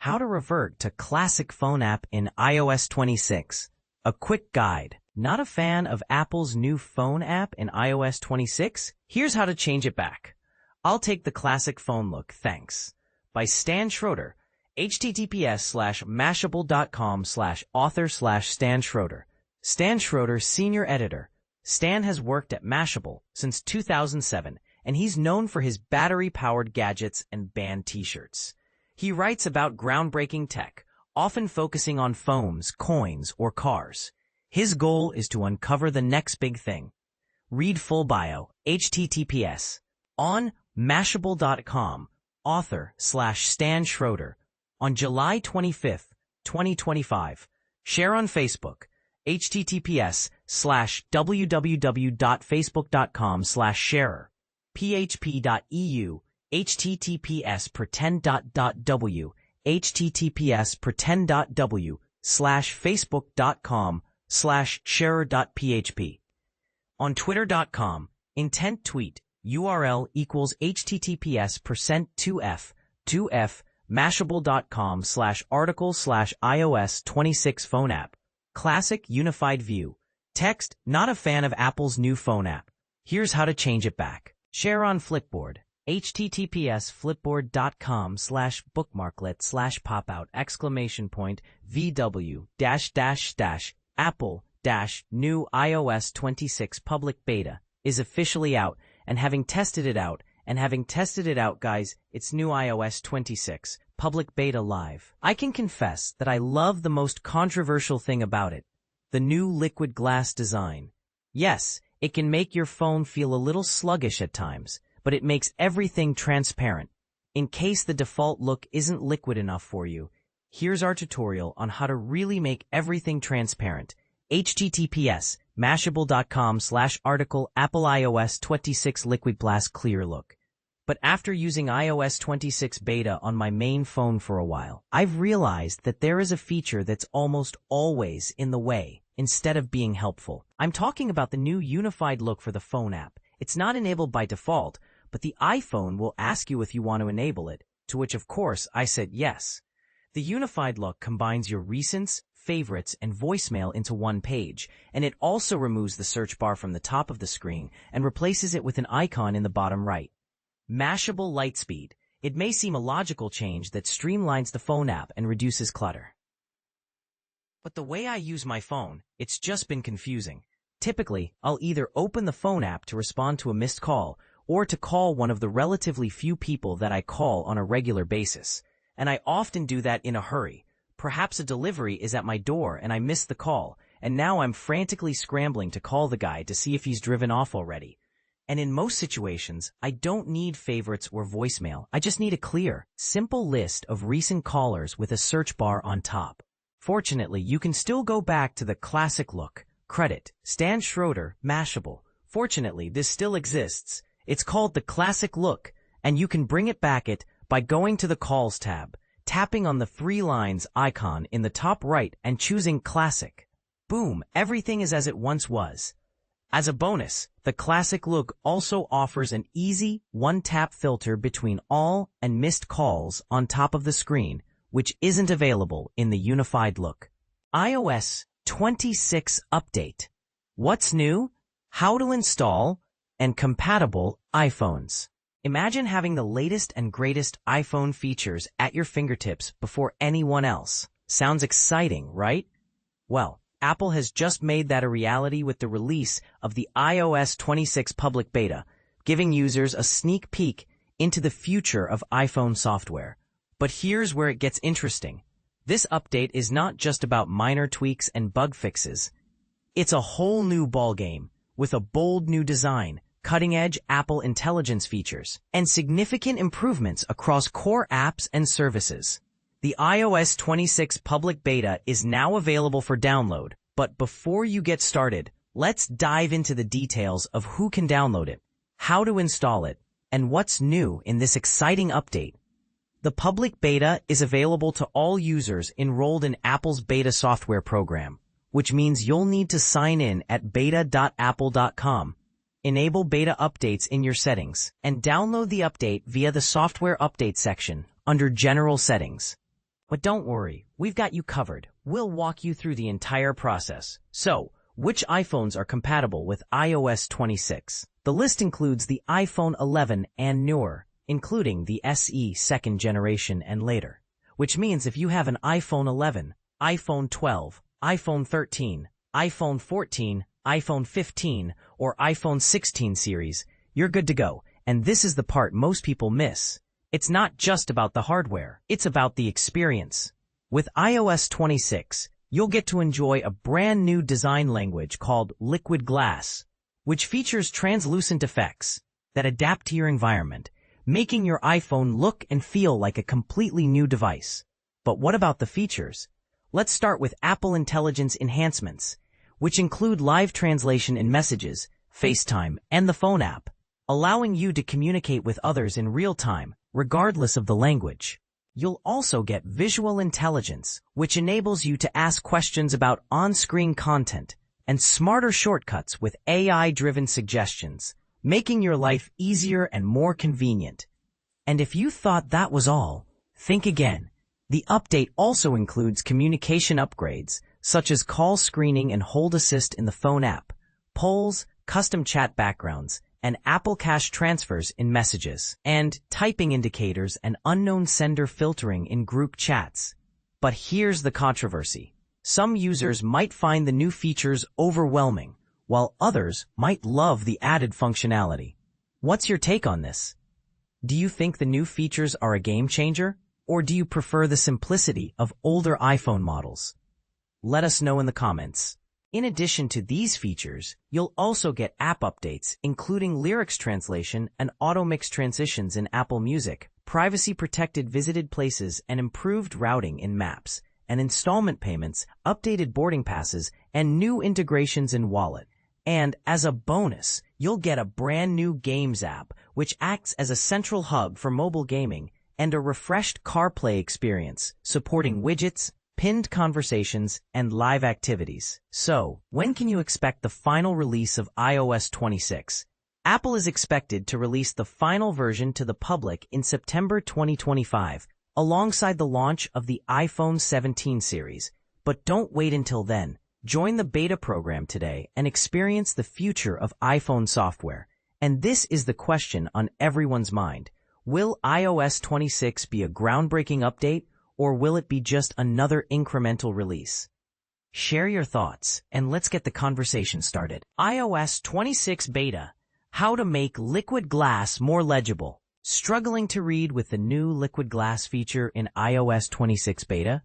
How to revert to classic phone app in iOS 26. A quick guide. Not a fan of Apple's new phone app in iOS 26? Here's how to change it back. I'll take the classic phone look, thanks. By Stan Schroeder. https://mashable.com/author/Stan Schroeder. Stan Schroeder, Senior Editor. Stan has worked at Mashable since 2007, and he's known for his battery-powered gadgets and band t-shirts. He writes about groundbreaking tech, often focusing on phones, coins, or cars. His goal is to uncover the next big thing. Read full bio, https. On Mashable.com, author/Stan Schroeder. On July 25, 2025. Share on Facebook, https://www.facebook.com/sharer. php.eu, https://pretend.w, https://pretend.w/facebook.com/sharer.php. On twitter.com, intent tweet, URL equals https://2f mashable.com/article/iOS 26 phone app. Classic unified view. Text, not a fan of Apple's new phone app. Here's how to change it back. Share on Flipboard. https://flipboard.com/bookmarklet/popout!! VW-Apple-new iOS 26 public beta is officially out, and having tested it out, guys, it's new iOS 26 public beta live. I can confess that I love the most controversial thing about it, the new liquid glass design. Yes, it can make your phone feel a little sluggish at times, but it makes everything transparent. In case the default look isn't liquid enough for you, here's our tutorial on how to really make everything transparent. https://mashable.com/article Apple iOS 26 liquid glass clear look. But after using iOS 26 beta on my main phone for a while, I've realized that there is a feature that's almost always in the way instead of being helpful. I'm talking about the new unified look for the phone app. It's not enabled by default, but the iPhone will ask you if you want to enable it, to which of course I said yes. The unified look combines your recents, favorites, and voicemail into one page, and it also removes the search bar from the top of the screen and replaces it with an icon in the bottom right. Mashable Lightspeed. It may seem a logical change that streamlines the phone app and reduces clutter. But the way I use my phone, it's just been confusing. Typically, I'll either open the phone app to respond to a missed call or to call one of the relatively few people that I call on a regular basis. And I often do that in a hurry. Perhaps a delivery is at my door and I missed the call, and now I'm frantically scrambling to call the guy to see if he's driven off already. And in most situations, I don't need favorites or voicemail. I just need a clear, simple list of recent callers with a search bar on top. Fortunately, you can still go back to the classic look. Credit, Stan Schroeder, Mashable. Fortunately, this still exists. It's called the classic look, and you can bring it back by going to the Calls tab, tapping on the 3 lines icon in the top right and choosing Classic. Boom, everything is as it once was. As a bonus, the classic look also offers an easy one-tap filter between all and missed calls on top of the screen, which isn't available in the unified look. iOS 26 update. What's new? How to install and compatible iPhones. Imagine having the latest and greatest iPhone features at your fingertips before anyone else. Sounds exciting, right? Well, Apple has just made that a reality with the release of the iOS 26 public beta, giving users a sneak peek into the future of iPhone software. But here's where it gets interesting. This update is not just about minor tweaks and bug fixes. It's a whole new ballgame, with a bold new design, cutting-edge Apple Intelligence features, and significant improvements across core apps and services. The iOS 26 public beta is now available for download, but before you get started, let's dive into the details of who can download it, how to install it, and what's new in this exciting update. The public beta is available to all users enrolled in Apple's beta software program, which means you'll need to sign in at beta.apple.com. Enable beta updates in your settings, and download the update via the Software Update section under General Settings. But don't worry, we've got you covered. We'll walk you through the entire process. So, which iPhones are compatible with iOS 26? The list includes the iPhone 11 and newer, including the SE second generation and later. Which means if you have an iPhone 11, iPhone 12, iPhone 13, iPhone 14, iPhone 15, or iPhone 16 series, you're good to go. And this is the part most people miss. It's not just about the hardware, it's about the experience. With iOS 26, you'll get to enjoy a brand new design language called Liquid Glass, which features translucent effects that adapt to your environment, making your iPhone look and feel like a completely new device. But what about the features? Let's start with Apple Intelligence enhancements, which include live translation in Messages, FaceTime, and the phone app, allowing you to communicate with others in real time, regardless of the language. You'll also get Visual Intelligence, which enables you to ask questions about on-screen content, and smarter shortcuts with AI-driven suggestions, making your life easier and more convenient. And if you thought that was all, think again. The update also includes communication upgrades, such as call screening and hold assist in the phone app, polls, custom chat backgrounds, and Apple Cache transfers in Messages, and typing indicators and unknown sender filtering in group chats. But here's the controversy. Some users might find the new features overwhelming, while others might love the added functionality. What's your take on this? Do you think the new features are a game changer, or do you prefer the simplicity of older iPhone models? Let us know in the comments. In addition to these features, you'll also get app updates, including lyrics translation and auto-mix transitions in Apple Music, privacy-protected visited places and improved routing in Maps, and installment payments, updated boarding passes, and new integrations in Wallet. And as a bonus, you'll get a brand new Games app, which acts as a central hub for mobile gaming, and a refreshed CarPlay experience, supporting widgets, pinned conversations, and live activities. So, when can you expect the final release of iOS 26? Apple is expected to release the final version to the public in September 2025, alongside the launch of the iPhone 17 series. But don't wait until then. Join the beta program today and experience the future of iPhone software. And this is the question on everyone's mind. Will iOS 26 be a groundbreaking update, or will it be just another incremental release? Share your thoughts, and let's get the conversation started. iOS 26 Beta. How to make Liquid Glass more legible. Struggling to read with the new Liquid Glass feature in iOS 26 Beta?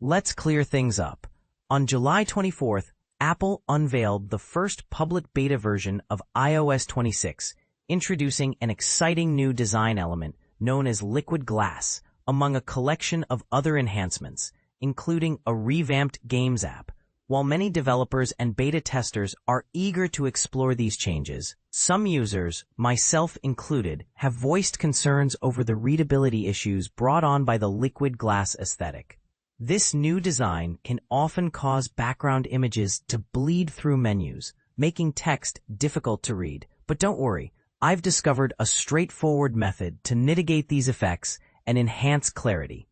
Let's clear things up. On July 24th, Apple unveiled the first public beta version of iOS 26, introducing an exciting new design element known as Liquid Glass, among a collection of other enhancements, including a revamped Games app. While many developers and beta testers are eager to explore these changes, some users, myself included, have voiced concerns over the readability issues brought on by the Liquid Glass aesthetic. This new design can often cause background images to bleed through menus, making text difficult to read. But don't worry, I've discovered a straightforward method to mitigate these effects and enhance clarity.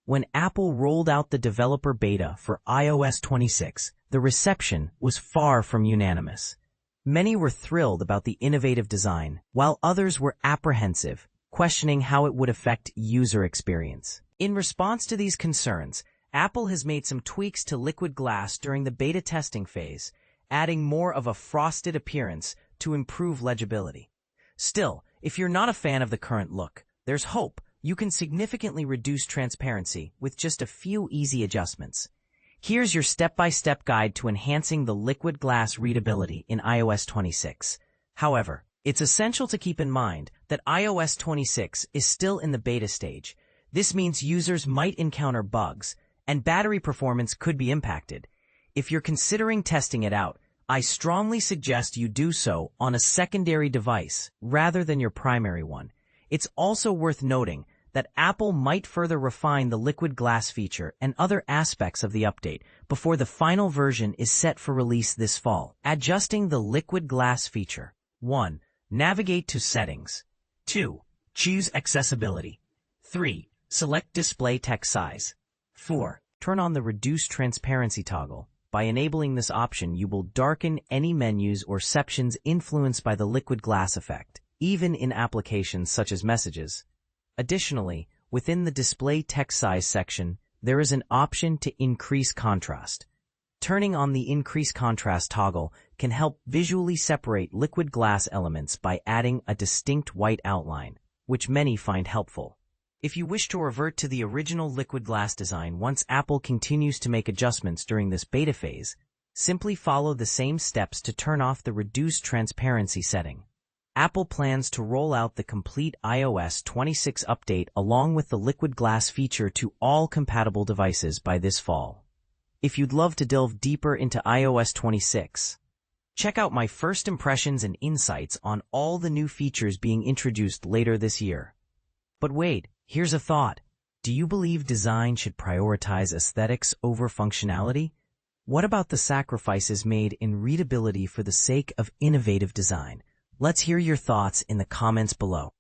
When Apple rolled out the developer beta for iOS 26, the reception was far from unanimous. Many were thrilled about the innovative design, while others were apprehensive, questioning how it would affect user experience. In response to these concerns, Apple has made some tweaks to Liquid Glass during the beta testing phase, adding more of a frosted appearance to improve legibility. Still, if you're not a fan of the current look, there's hope. You can significantly reduce transparency with just a few easy adjustments. Here's your step-by-step guide to enhancing the Liquid Glass readability in iOS 26. However, it's essential to keep in mind that iOS 26 is still in the beta stage. This means users might encounter bugs, and battery performance could be impacted. If you're considering testing it out, I strongly suggest you do so on a secondary device rather than your primary one. It's also worth noting that Apple might further refine the Liquid Glass feature and other aspects of the update before the final version is set for release this fall. Adjusting the Liquid Glass feature. 1. Navigate to Settings. 2. Choose Accessibility. 3. Select Display Text Size. 4. Turn on the Reduce Transparency toggle. By enabling this option, you will darken any menus or sections influenced by the liquid glass effect, even in applications such as messages. Additionally, within the Display Text Size section, there is an option to increase contrast. Turning on the Increase Contrast toggle can help visually separate liquid glass elements by adding a distinct white outline, which many find helpful. If you wish to revert to the original liquid glass design once Apple continues to make adjustments during this beta phase, simply follow the same steps to turn off the Reduced Transparency setting. Apple plans to roll out the complete iOS 26 update along with the liquid glass feature to all compatible devices by this fall. If you'd love to delve deeper into iOS 26, check out my first impressions and insights on all the new features being introduced later this year. But wait, here's a thought. Do you believe design should prioritize aesthetics over functionality? What about the sacrifices made in readability for the sake of innovative design? Let's hear your thoughts in the comments below.